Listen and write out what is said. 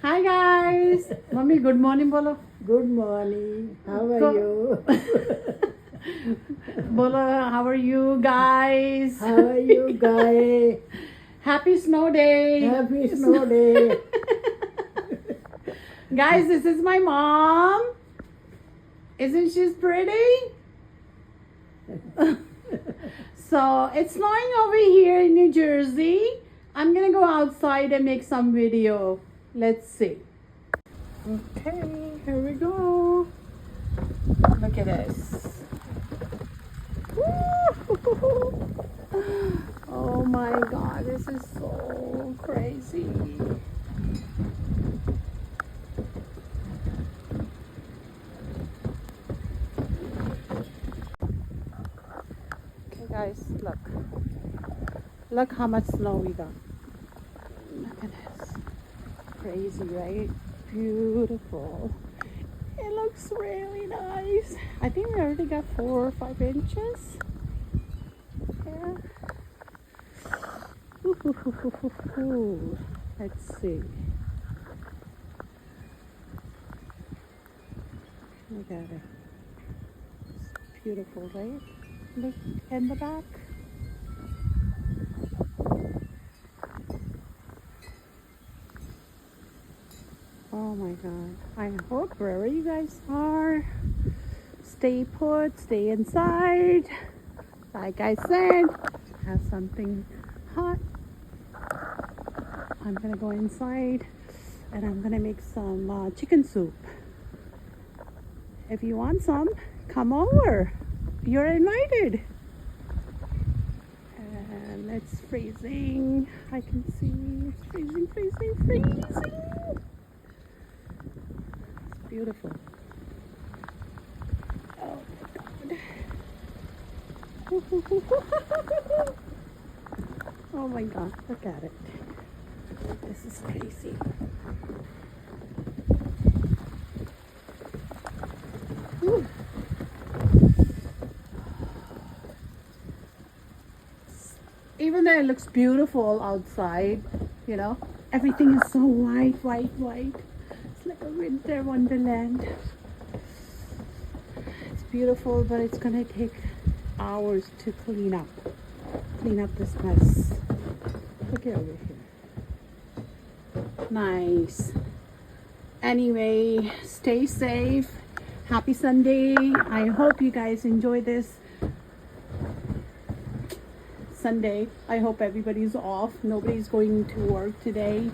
Hi guys. Mommy, good morning bolo. Good morning. How are Go- you? Bolo, how are you guys? How are you guys? Happy snow day. Happy snow day. Guys, this is my mom. Isn't she pretty? So it's snowing over here in New Jersey. I'm gonna go outside and make some video. Let's see. Okay, here we go. Look at this. Woo! Oh my God, this is so crazy. Okay guys, look how much snow we got. Look at this. Crazy, right? Beautiful. It looks really nice. I think we already got 4 or 5 inches. Yeah. Ooh. Let's see. Look at it. It's beautiful, right? Look in the back. Oh my God. I hope wherever you guys are, stay put, stay inside. Like I said, have something hot. I'm gonna go inside and I'm gonna make some chicken soup. If you want some, come over. You're invited. And it's freezing. I can see it's freezing. Beautiful. Oh my God. Oh my God, look at it. This is crazy. Whew. Even though it looks beautiful outside, you know, everything is so white. It's like a winter wonderland. It's beautiful, but it's gonna take hours to clean up this mess. Look at over here. Nice. Anyway, stay safe. Happy Sunday. I hope you guys enjoy this Sunday. I hope everybody's off. Nobody's going to work today.